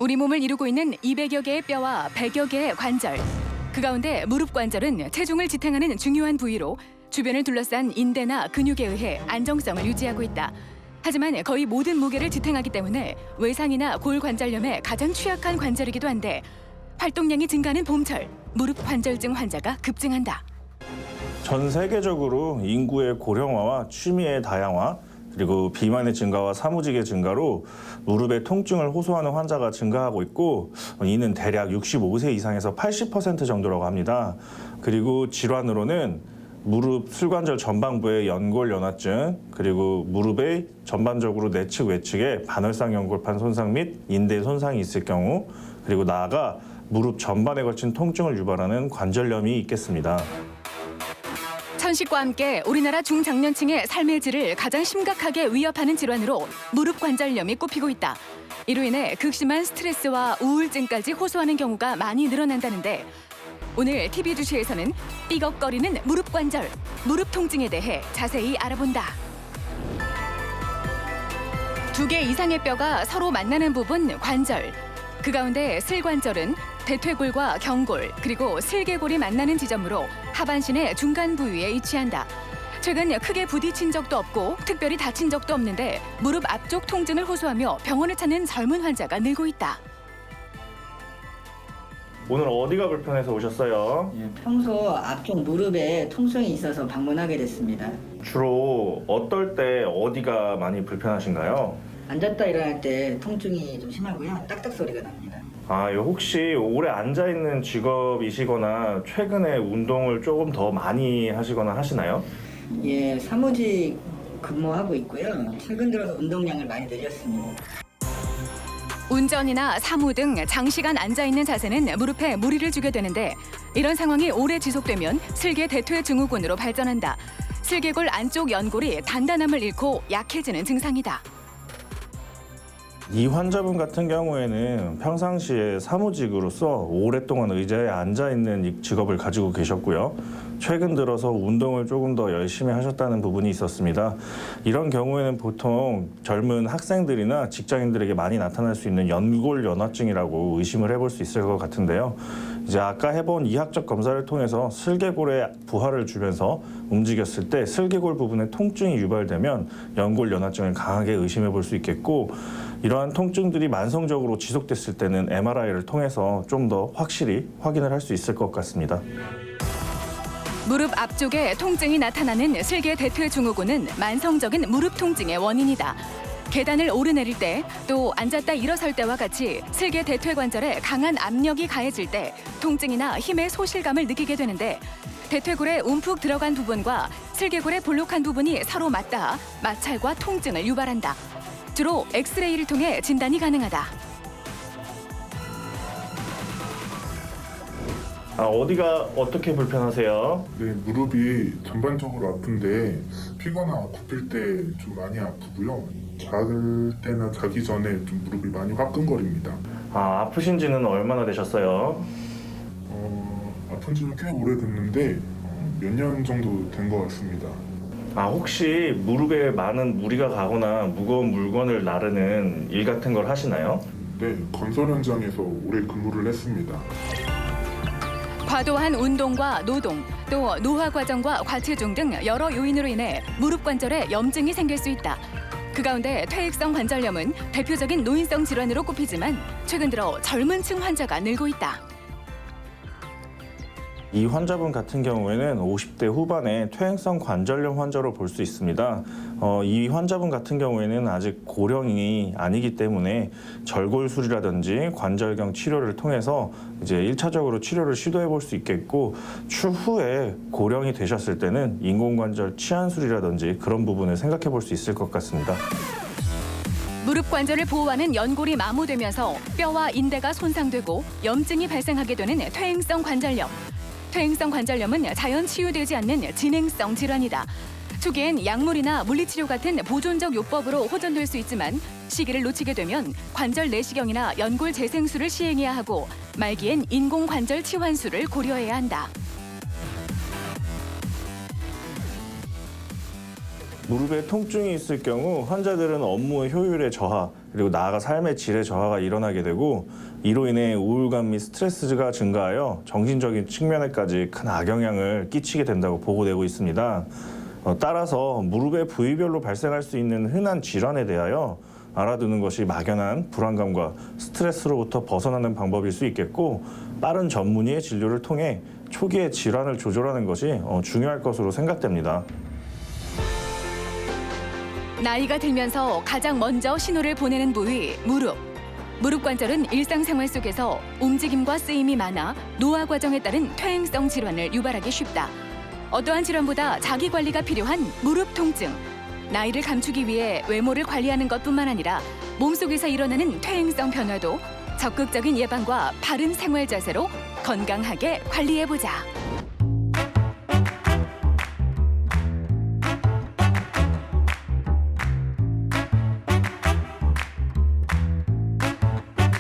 우리 몸을 이루고 있는 200여 개의 뼈와 100여 개의 관절. 그 가운데 무릎 관절은 체중을 지탱하는 중요한 부위로 주변을 둘러싼 인대나 근육에 의해 안정성을 유지하고 있다. 하지만 거의 모든 무게를 지탱하기 때문에 외상이나 골 관절염에 가장 취약한 관절이기도 한데 활동량이 증가하는 봄철, 무릎 관절증 환자가 급증한다. 전 세계적으로 인구의 고령화와 취미의 다양화, 그리고 비만의 증가와 사무직의 증가로 무릎의 통증을 호소하는 환자가 증가하고 있고 이는 대략 65세 이상에서 80% 정도라고 합니다. 그리고 질환으로는 무릎 술관절 전방부의 연골연화증, 그리고 무릎의 전반적으로 내측 외측에 반월상 연골판 손상 및 인대 손상이 있을 경우, 그리고 나아가 무릎 전반에 걸친 통증을 유발하는 관절염이 있겠습니다. 천식과 함께 우리나라 중장년층의 삶의 질을 가장 심각하게 위협하는 질환으로 무릎 관절염이 꼽히고 있다. 이로 인해 극심한 스트레스와 우울증까지 호소하는 경우가 많이 늘어난다는데 오늘 TV주시에서는 삐걱거리는 무릎 관절, 무릎 통증에 대해 자세히 알아본다. 2개 이상의 뼈가 서로 만나는 부분 관절. 그 가운데 슬관절은 대퇴골과 경골 그리고 슬개골이 만나는 지점으로 하반신의 중간 부위에 위치한다. 최근 크게 부딪힌 적도 없고 특별히 다친 적도 없는데 무릎 앞쪽 통증을 호소하며 병원을 찾는 젊은 환자가 늘고 있다. 오늘 어디가 불편해서 오셨어요? 평소 앞쪽 무릎에 통증이 있어서 방문하게 됐습니다. 주로 어떨 때 어디가 많이 불편하신가요? 앉았다 일어날 때 통증이 좀 심하고요. 딱딱 소리가 납니다. 혹시 오래 앉아있는 직업이시거나 최근에 운동을 조금 더 많이 하시거나 하시나요? 예, 사무직 근무하고 있고요. 최근 들어서 운동량을 많이 늘렸습니다. 운전이나 사무 등 장시간 앉아있는 자세는 무릎에 무리를 주게 되는데 이런 상황이 오래 지속되면 슬개 대퇴 증후군으로 발전한다. 슬개골 안쪽 연골이 단단함을 잃고 약해지는 증상이다. 이 환자분 같은 경우에는 평상시에 사무직으로서 오랫동안 의자에 앉아있는 이 직업을 가지고 계셨고요. 최근 들어서 운동을 조금 더 열심히 하셨다는 부분이 있었습니다. 이런 경우에는 보통 젊은 학생들이나 직장인들에게 많이 나타날 수 있는 연골연화증이라고 의심을 해볼 수 있을 것 같은데요. 이제 아까 해본 이학적 검사를 통해서 슬개골에 부하를 주면서 움직였을 때 슬개골 부분에 통증이 유발되면 연골연화증을 강하게 의심해 볼 수 있겠고 이러한 통증들이 만성적으로 지속됐을 때는 MRI를 통해서 좀 더 확실히 확인을 할 수 있을 것 같습니다. 무릎 앞쪽에 통증이 나타나는 슬개 대퇴 증후군은 만성적인 무릎 통증의 원인이다. 계단을 오르내릴 때, 또 앉았다 일어설 때와 같이 슬개 대퇴 관절에 강한 압력이 가해질 때 통증이나 힘의 소실감을 느끼게 되는데 대퇴골에 움푹 들어간 부분과 슬개골의 볼록한 부분이 서로 맞닿아 마찰과 통증을 유발한다. 주로 엑스레이를 통해 진단이 가능하다. 어디가 어떻게 불편하세요? 네, 무릎이 전반적으로 아픈데 피거나 굽힐 때 좀 많이 아프고요. 잘 때나 자기 전에 좀 무릎이 많이 화끈거립니다. 아프신 지는 얼마나 되셨어요? 아픈 지는 꽤 오래됐는데 몇 년 정도 된 것 같습니다. 혹시 무릎에 많은 무리가 가거나 무거운 물건을 나르는 일 같은 걸 하시나요? 네, 건설 현장에서 오래 근무를 했습니다. 과도한 운동과 노동, 또 노화 과정과 과체중 등 여러 요인으로 인해 무릎 관절에 염증이 생길 수 있다. 그 가운데 퇴행성 관절염은 대표적인 노인성 질환으로 꼽히지만 최근 들어 젊은 층 환자가 늘고 있다. 이 환자분 같은 경우에는 50대 후반의 퇴행성 관절염 환자로 볼 수 있습니다. 이 환자분 같은 경우에는 아직 고령이 아니기 때문에 절골술이라든지 관절경 치료를 통해서 이제 1차적으로 치료를 시도해 볼 수 있겠고 추후에 고령이 되셨을 때는 인공관절 치안술이라든지 그런 부분을 생각해 볼 수 있을 것 같습니다. 무릎 관절을 보호하는 연골이 마모되면서 뼈와 인대가 손상되고 염증이 발생하게 되는 퇴행성 관절염. 퇴행성 관절염은 자연 치유되지 않는 진행성 질환이다. 초기엔 약물이나 물리치료 같은 보존적 요법으로 호전될 수 있지만 시기를 놓치게 되면 관절 내시경이나 연골 재생술을 시행해야 하고 말기엔 인공관절 치환술을 고려해야 한다. 무릎에 통증이 있을 경우 환자들은 업무의 효율의 저하, 그리고 나아가 삶의 질의 저하가 일어나게 되고 이로 인해 우울감 및 스트레스가 증가하여 정신적인 측면에까지 큰 악영향을 끼치게 된다고 보고되고 있습니다. 따라서 무릎의 부위별로 발생할 수 있는 흔한 질환에 대하여 알아두는 것이 막연한 불안감과 스트레스로부터 벗어나는 방법일 수 있겠고 빠른 전문의의 진료를 통해 초기에 질환을 조절하는 것이 중요할 것으로 생각됩니다. 나이가 들면서 가장 먼저 신호를 보내는 부위 무릎. 무릎 관절은 일상생활 속에서 움직임과 쓰임이 많아 노화 과정에 따른 퇴행성 질환을 유발하기 쉽다. 어떠한 질환보다 자기 관리가 필요한 무릎 통증. 나이를 감추기 위해 외모를 관리하는 것뿐만 아니라 몸속에서 일어나는 퇴행성 변화도 적극적인 예방과 바른 생활 자세로 건강하게 관리해보자.